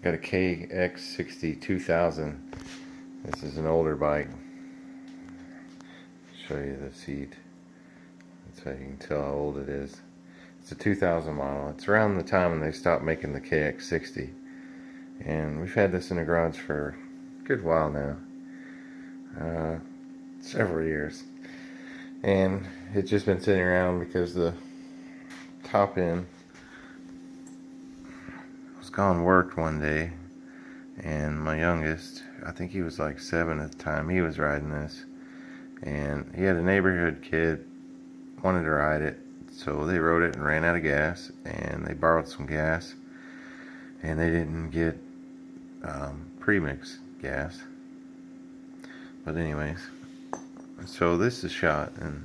got a kx60 2000. This is an older bike. Show you the seat. That's how you can tell how old it is. It's a 2000 model. It's around the time when they stopped making the kx60. And we've had this in the garage for a good while now. Several years. And it's just been sitting around because the top end was gone worked one day, and my youngest, I think he was like 7 at the time, he was riding this, and he had a neighborhood kid wanted to ride it, so they rode it and ran out of gas, and they borrowed some gas, and they didn't get premix gas. But anyways, so this is shot, and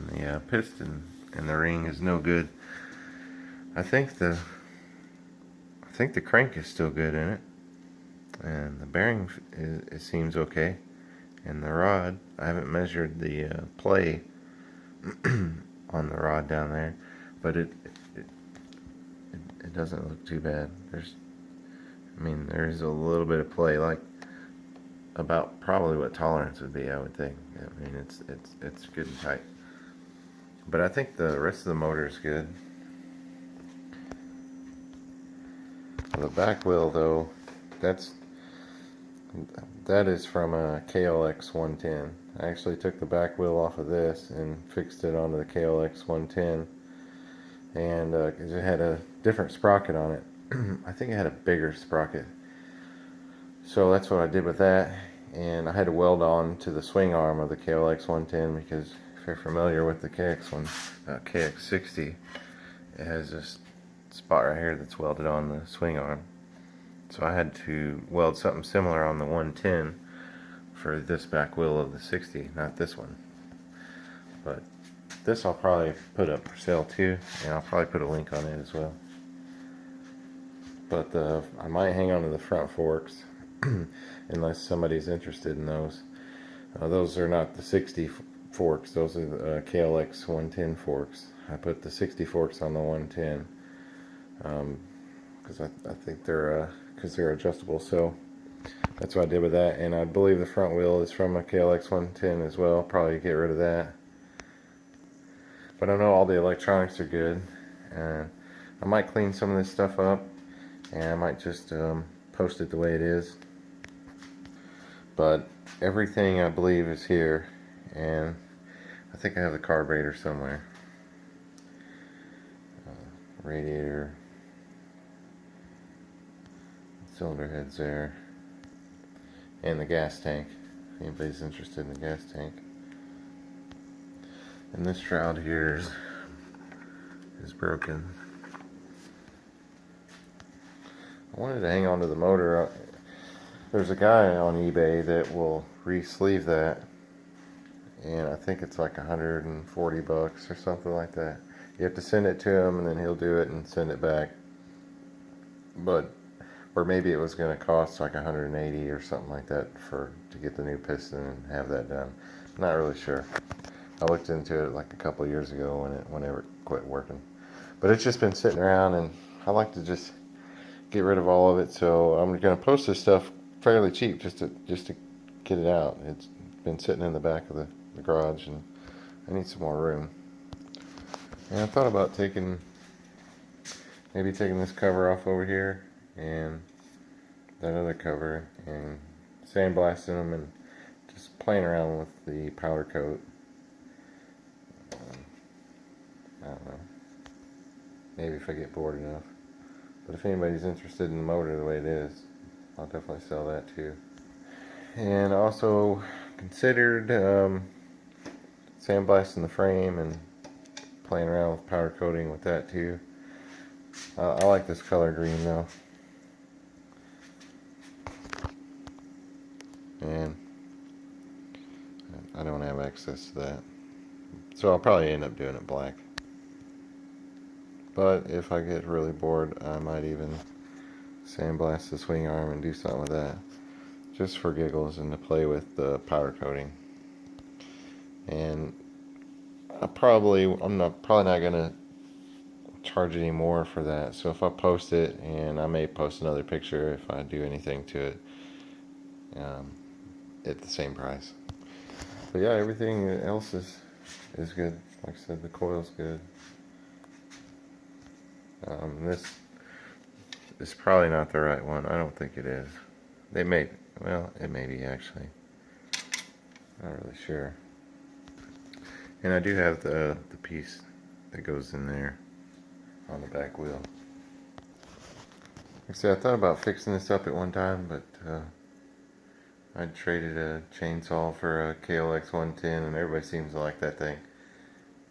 the piston and the ring is no good. I think the crank is still good in it, and the bearing it seems okay, and the rod, I haven't measured the play on the rod down there, but it doesn't look too bad. There's a little bit of play, like about probably what tolerance would be, I would think. I mean, it's good and tight, but I think the rest of the motor is good. The back wheel, though, that is from a KLX 110. I actually took the back wheel off of this and fixed it onto the KLX 110, and it had a different sprocket on it. I think it had a bigger sprocket, so that's what I did with that. And I had to weld on to the swing arm of the KLX 110, because if you're familiar with the kx60, it has this spot right here that's welded on the swing arm. So I had to weld something similar on the 110 for this back wheel of the 60, not this one. But this I'll probably put up for sale too, and I'll probably put a link on it as well. But I might hang on to the front forks unless somebody's interested in those. Those are not the 60 forks, those are the KLX 110 forks. I put the 60 forks on the 110 because I think they're adjustable, so that's what I did with that. And I believe the front wheel is from a KLX 110 as well. Probably get rid of that, but I know all the electronics are good, and I might clean some of this stuff up, and I might just post it the way it is. But everything I believe is here, and I think I have the carburetor somewhere. Radiator, cylinder heads there, and the gas tank, if anybody's interested in the gas tank. And this shroud here is broken. I wanted to hang on to the motor. There's a guy on eBay that will re-sleeve that, and I think it's like 140 bucks or something like that. You have to send it to him, and then he'll do it and send it back. Or maybe it was going to cost like 180 or something like that to get the new piston and have that done. I'm not really sure. I looked into it like a couple years ago whenever it quit working. But it's just been sitting around, and I like to just get rid of all of it. So I'm going to post this stuff fairly cheap just to get it out. It's been sitting in the back of the garage, and I need some more room. And I thought about maybe taking this cover off over here and that other cover and sandblasting them and just playing around with the powder coat. I don't know. Maybe if I get bored enough. But if anybody's interested in the motor the way it is, I'll definitely sell that too. And also considered sandblasting the frame and playing around with powder coating with that too. I like this color green though. And I don't have access to that, so I'll probably end up doing it black. But if I get really bored, I might even sandblast the swing arm and do something with that, just for giggles and to play with the powder coating. And I'm probably not gonna charge any more for that. So if I post it, and I may post another picture if I do anything to it, um, at the same price. But yeah, everything else is good. Like I said, the coil's good. This is probably not the right one. I don't think it is. They may, well, it may be actually. Not really sure. And I do have the piece that goes in there on the back wheel. Like I said, I thought about fixing this up at one time, but I traded a chainsaw for a kx60, and everybody seems to like that thing,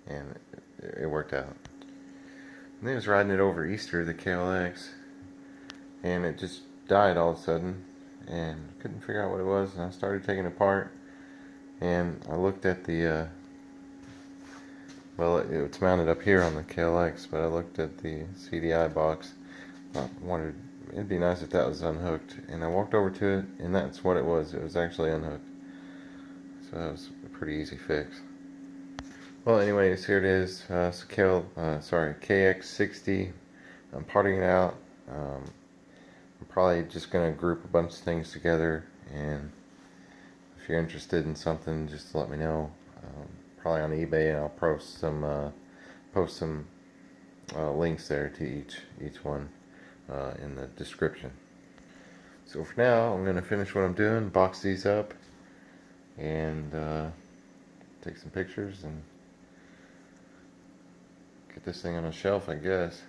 and it worked out. And then I was riding it over Easter, the KLX, and it just died all of a sudden, and couldn't figure out what it was, and I started taking it apart, and I looked at the well, it's mounted up here on the KLX, but I looked at the CDI box. I wondered, it'd be nice if that was unhooked, and I walked over to it, and that's what it was. It was actually unhooked, so that was a pretty easy fix. Well, anyways, here it is. KX60. I'm parting it out. I'm probably just gonna group a bunch of things together, and if you're interested in something, just let me know. Probably on eBay, and I'll post some links there to each one in the description. So for now, I'm gonna finish what I'm doing, box these up, and take some pictures and get this thing on a shelf, I guess.